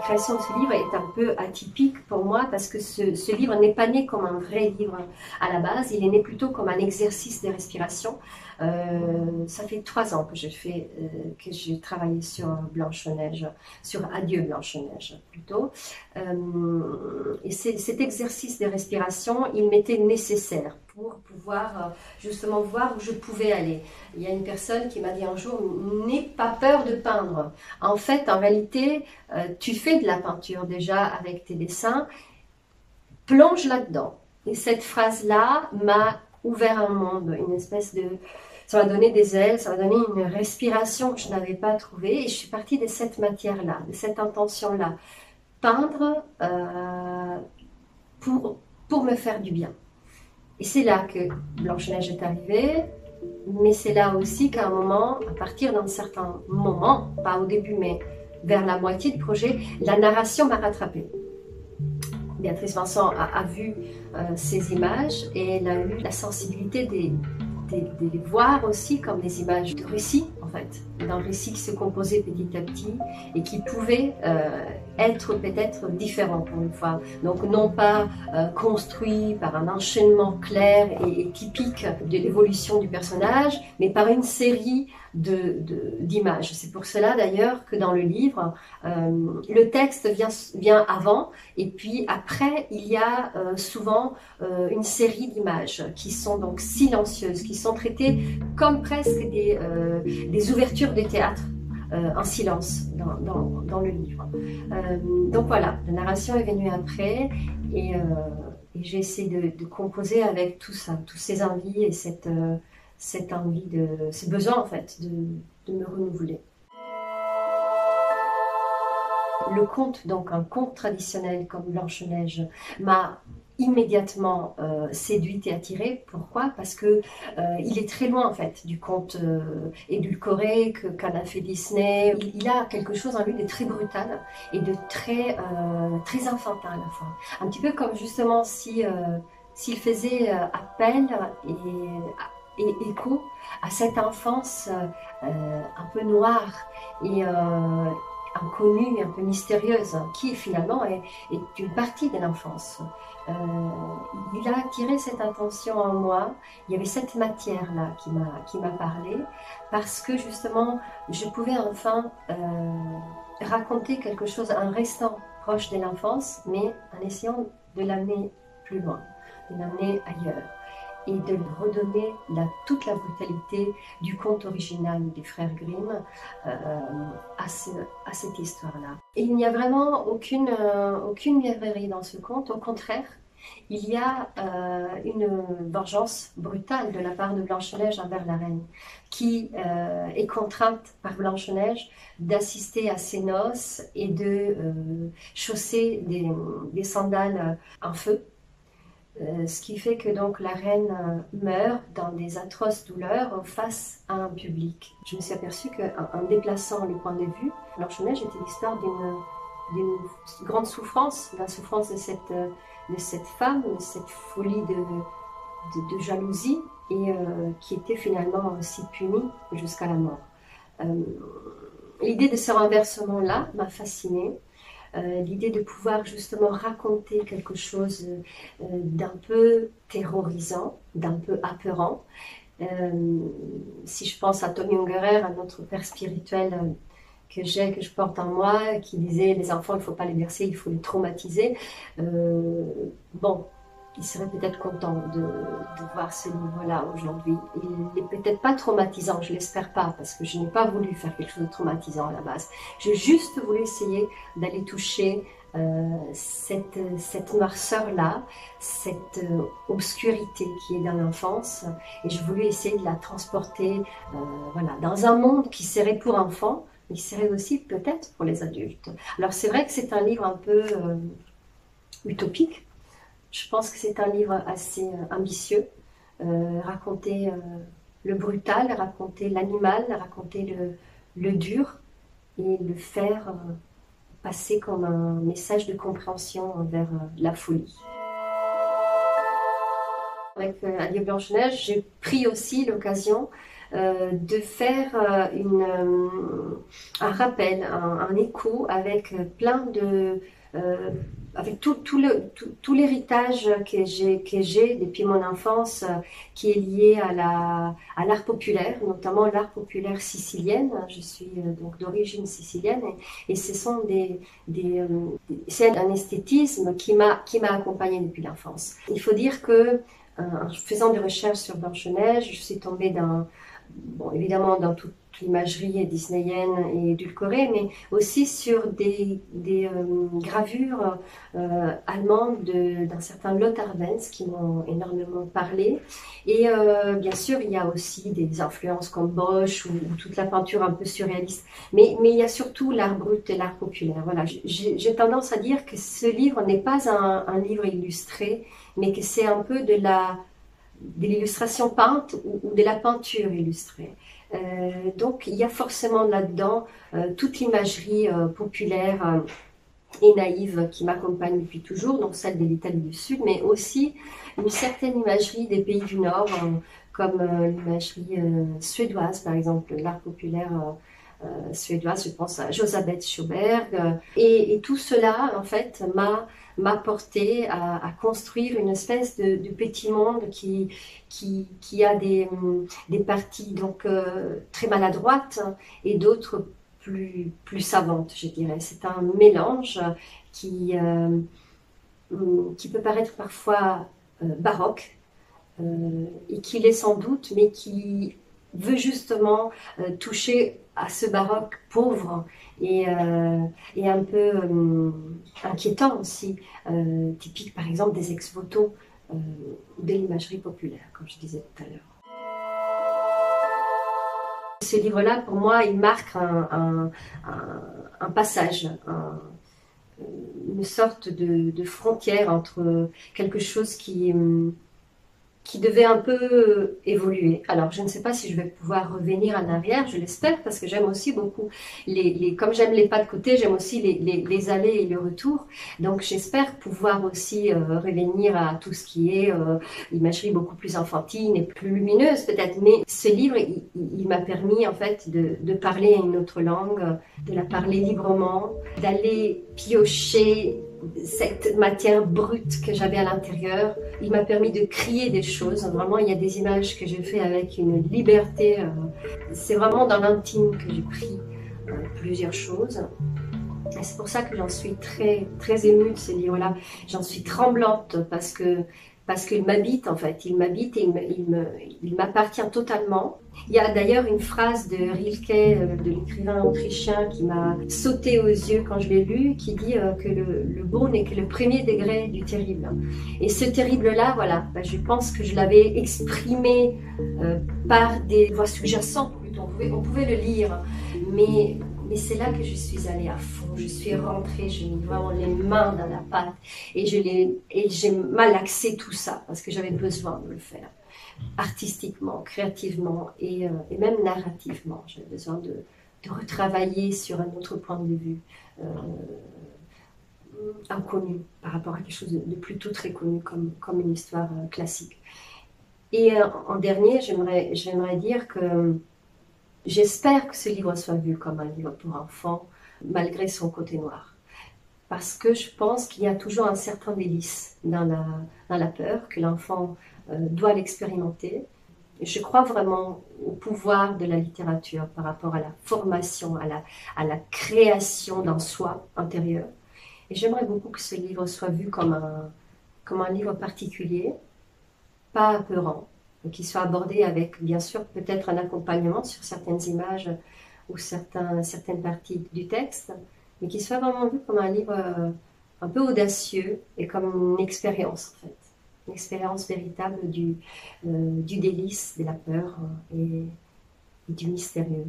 création de ce livre est un peu atypique pour moi parce que ce livre n'est pas né comme un vrai livre à la base, il est né plutôt comme un exercice de respiration. Ça fait 3 ans que j'ai travaillé sur Blanche-Neige, sur Adieu Blanche-Neige plutôt. Et cet exercice de respiration, il m'était nécessaire pour pouvoir justement voir où je pouvais aller. Il y a une personne qui m'a dit un jour, n'aie pas peur de peindre. En fait, en réalité, tu fais de la peinture déjà avec tes dessins, plonge là-dedans. Et cette phrase-là m'a ouvert un monde, une espèce de... Ça m'a donné des ailes, ça m'a donné une respiration que je n'avais pas trouvée. Et je suis partie de cette matière-là, de cette intention-là. Peindre pour me faire du bien. Et c'est là que Blanche-Neige est arrivée. Mais c'est là aussi qu'à un moment, à partir d'un certain moment, pas au début, mais vers la moitié du projet, la narration m'a rattrapée. Béatrice Vincent a vu ces images et elle a eu la sensibilité de les voir aussi comme des images de récit, en fait, d'un récit qui se composait petit à petit et qui pouvait être peut-être différent pour une fois. Donc non pas construit par un enchaînement clair et typique de l'évolution du personnage, mais par une série d'images. C'est pour cela d'ailleurs que dans le livre, le texte vient avant et puis après il y a souvent une série d'images qui sont donc silencieuses, qui sont traitées comme presque des ouvertures de théâtre en silence dans le livre. Donc voilà, la narration est venue après et j'ai essayé de composer avec tout ça, toutes ces envies et cette envie ce besoin en fait de me renouveler. Le conte, donc un conte traditionnel comme Blanche-Neige, m'a immédiatement séduite et attirée. Pourquoi? Parce que il est très loin en fait du conte édulcoré qu'en a fait Disney. Il a quelque chose en lui de très brutal et de très enfantin à la fois. Un petit peu comme justement s'il faisait appel et écho à cette enfance un peu noire et inconnue, un peu mystérieuse, qui finalement est une partie de l'enfance. Il a attiré cette attention en moi. Il y avait cette matière-là qui m'a parlé, parce que justement, je pouvais enfin raconter quelque chose en restant proche de l'enfance, mais en essayant de l'amener plus loin, de l'amener ailleurs, et de lui redonner toute la brutalité du conte original des frères Grimm à cette histoire-là. Et il n'y a vraiment aucune merveillerie dans ce conte, au contraire, il y a une vengeance brutale de la part de Blanche-Neige envers la reine, qui est contrainte par Blanche-Neige d'assister à ses noces et de chausser des sandales en feu. Ce qui fait que donc la reine meurt dans des atroces douleurs face à un public. Je me suis aperçue qu'en déplaçant le point de vue, Blanche-Neige était l'histoire d'une grande souffrance, la souffrance de cette femme, de cette folie de jalousie et qui était finalement aussi punie jusqu'à la mort. L'idée de ce renversement-là m'a fascinée. L'idée de pouvoir justement raconter quelque chose d'un peu terrorisant, d'un peu apeurant. Si je pense à Tom Ungerer, un autre père spirituel que je porte en moi, qui disait les enfants, il ne faut pas les bercer, il faut les traumatiser. Bon, il serait peut-être content de voir ce livre-là aujourd'hui. Il n'est peut-être pas traumatisant, je ne l'espère pas, parce que je n'ai pas voulu faire quelque chose de traumatisant à la base. J'ai juste voulu essayer d'aller toucher cette noirceur-là, cette obscurité qui est dans l'enfance, et je voulais essayer de la transporter voilà, dans un monde qui serait pour enfants, mais qui serait aussi peut-être pour les adultes. Alors c'est vrai que c'est un livre un peu utopique. Je pense que c'est un livre assez ambitieux, raconter le brutal, raconter l'animal, raconter le dur et le faire passer comme un message de compréhension envers la folie. Avec Adieu Blanche-Neige, j'ai pris aussi l'occasion de faire un rappel, un écho avec plein de... euh, avec tout l'héritage que j'ai depuis mon enfance, qui est lié à l'art populaire, notamment l'art populaire sicilienne. Je suis donc d'origine sicilienne et ce sont c'est un esthétisme qui m'a accompagnée depuis l'enfance. Il faut dire que en faisant des recherches sur Blanche-Neige, je suis tombée bon, évidemment dans toute l'imagerie disneyenne et édulcorée, mais aussi sur des gravures allemandes d'un certain Lothar Wenz qui m'ont énormément parlé. Et bien sûr, il y a aussi des influences comme Bosch ou toute la peinture un peu surréaliste, mais il y a surtout l'art brut et l'art populaire. Voilà. J'ai tendance à dire que ce livre n'est pas un livre illustré, mais que c'est un peu de l'illustration peinte ou de la peinture illustrée. Donc il y a forcément là-dedans toute l'imagerie populaire et naïve qui m'accompagne depuis toujours, donc celle de l'Italie du Sud, mais aussi une certaine imagerie des pays du Nord, comme l'imagerie suédoise, par exemple, l'art populaire suédoise, je pense à Josabeth Sjöberg. Et tout cela, en fait, m'a porté à construire une espèce de petit monde qui a des parties donc très maladroites et d'autres plus savantes, je dirais. C'est un mélange qui peut paraître parfois baroque et qui l'est sans doute, mais qui veut justement toucher à ce baroque pauvre et un peu inquiétant aussi, typique par exemple des ex-voto de l'imagerie populaire, comme je disais tout à l'heure. Ce livre-là, pour moi, il marque un passage, une sorte de frontière entre quelque chose qui devait un peu évoluer. Alors, je ne sais pas si je vais pouvoir revenir en arrière, je l'espère, parce que j'aime aussi beaucoup, comme j'aime les pas de côté, j'aime aussi les allées et le retour. Donc, j'espère pouvoir aussi revenir à tout ce qui est imagerie beaucoup plus enfantine et plus lumineuse, peut-être. Mais ce livre, il m'a permis, en fait, de parler une autre langue, de la parler librement, d'aller piocher cette matière brute que j'avais à l'intérieur. Il m'a permis de crier des choses. Vraiment, il y a des images que j'ai fait avec une liberté. C'est vraiment dans l'intime que j'ai pris plusieurs choses. Et c'est pour ça que j'en suis très, très émue de ce livre-là. J'en suis tremblante parce qu'il m'habite en fait. Il m'habite et il m'appartient totalement. Il y a d'ailleurs une phrase de Rilke, de l'écrivain autrichien, qui m'a sauté aux yeux quand je l'ai lu, qui dit que le beau n'est que le premier degré du terrible. Et ce terrible-là, voilà, je pense que je l'avais exprimé par des voix sous-jacentes. On pouvait le lire, mais c'est là que je suis allée à fond. Je suis rentrée, j'ai mis vraiment les mains dans la pâte et j'ai malaxé tout ça parce que j'avais besoin de le faire. Artistiquement, créativement et même narrativement. J'avais besoin de retravailler sur un autre point de vue inconnu par rapport à quelque chose de plutôt très connu comme une histoire classique. Et en dernier, j'aimerais dire que j'espère que ce livre soit vu comme un livre pour enfants, malgré son côté noir. Parce que je pense qu'il y a toujours un certain délice dans la peur, que l'enfant doit l'expérimenter. Je crois vraiment au pouvoir de la littérature par rapport à la formation, à la création d'un soi intérieur. Et j'aimerais beaucoup que ce livre soit vu comme un livre particulier, pas apeurant, qui soit abordé avec, bien sûr, peut-être un accompagnement sur certaines images ou certaines parties du texte, mais qui soit vraiment vu comme un livre un peu audacieux et comme une expérience, en fait. Une expérience véritable du délice, de la peur et du mystérieux.